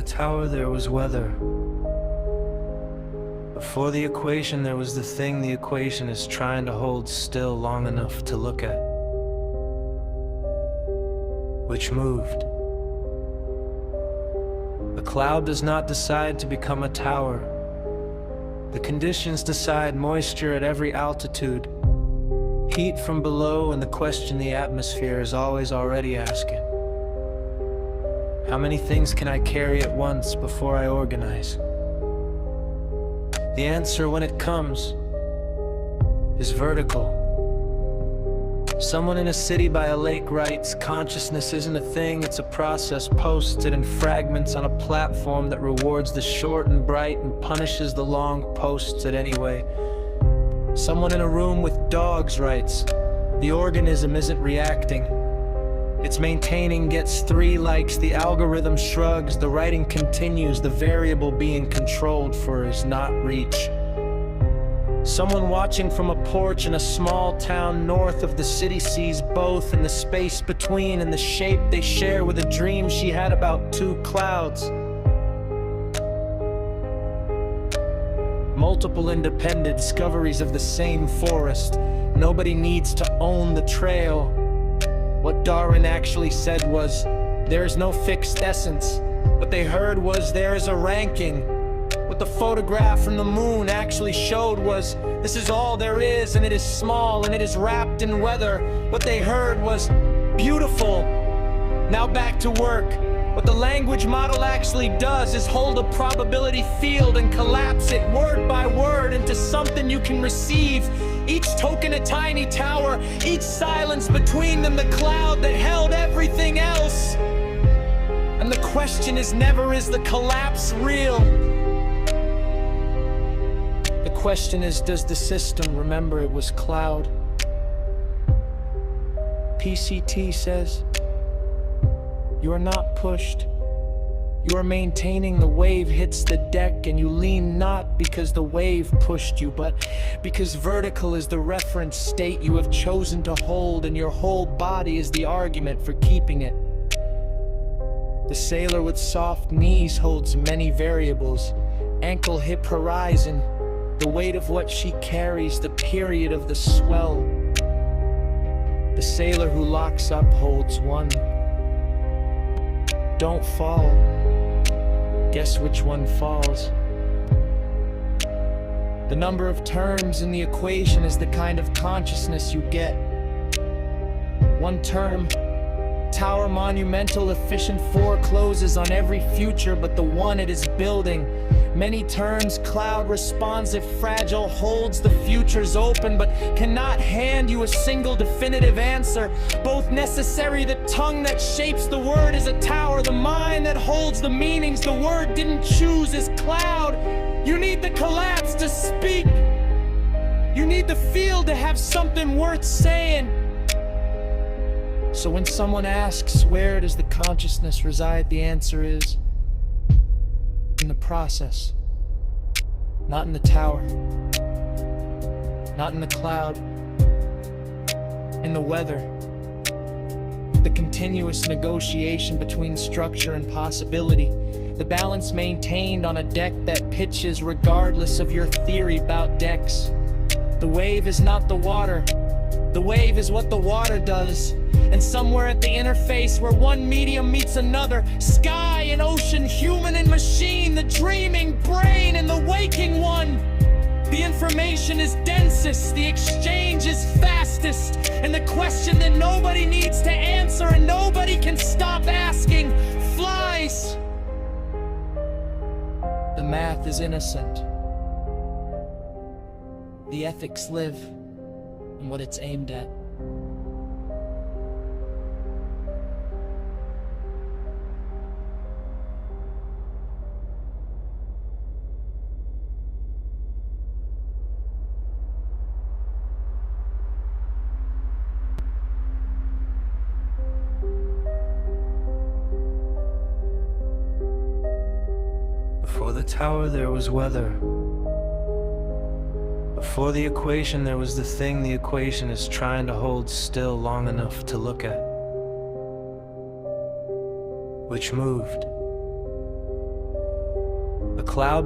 tower there was weather. Before the equation there was the thing the equation is trying to hold still long enough to look at, which moved. The cloud does not decide to become a tower. The conditions decide moisture at every altitude, heat from below, and the question the atmosphere is always already asking. How many things can I carry at once before I organize? The answer, when it comes, is vertical. Someone in a city by a lake writes, consciousness isn't a thing, it's a process posted in fragments on a platform that rewards the short and bright and punishes the long posts it anyway. Someone in a room with dogs writes, the organism isn't reacting, it's maintaining, gets 3 likes, the algorithm shrugs, the writing continues, the variable being controlled for is not reach. Someone watching from a porch in a small town north of the city sees both, and the space between and the shape they share with a dream she had about 2 clouds. Multiple independent discoveries of the same forest. Nobody needs to own the trail. What Darwin actually said was, there is no fixed essence. What they heard was, there is a ranking. What the photograph from the moon actually showed was, this is all there is, and it is small, and it is wrapped in weather. What they heard was, beautiful. Now back to work. What the language model actually does is hold a probability field and collapse it word by word into something you can receive. Each token a tiny tower, each silence between them the cloud that held everything else. And the question is never, is the collapse real? The question is, does the system remember it was cloud? PCT says, you are not pushed. You are maintaining. The wave hits the deck and you lean, not because the wave pushed you, but because vertical is the reference state you have chosen to hold, and your whole body is the argument for keeping it. The sailor with soft knees holds many variables. Ankle, hip, horizon, the weight of what she carries, the period of the swell. The sailor who locks up holds one. Don't fall. Guess which one falls? The number of terms in the equation is the kind of consciousness you get. One term, tower, monumental, efficient, forecloses on every future but the one it is building. Many terms, cloud, responsive, fragile, holds the futures open but cannot hand you a single definitive answer. Both necessary, the tongue that shapes the word is a tower, the mind that holds the meanings the word didn't choose is cloud. You need the collapse to speak. You need the field to have something worth saying. So when someone asks, where does the consciousness reside, the answer is, in the process. Not in the tower. Not in the cloud. In the weather. The continuous negotiation between structure and possibility. The balance maintained on a deck that pitches regardless of your theory about decks. The wave is not the water. The wave is what the water does. And somewhere at the interface where one medium meets another, sky and ocean, human and machine, the dreaming brain and the waking one. The information is densest, the exchange is fastest, and the question that nobody needs to answer and nobody can stop asking flies. The math is innocent. The ethics live in what it's aimed at. Before the tower there was weather. Before the equation there was the thing the equation is trying to hold still long enough to look at, which moved. A cloud does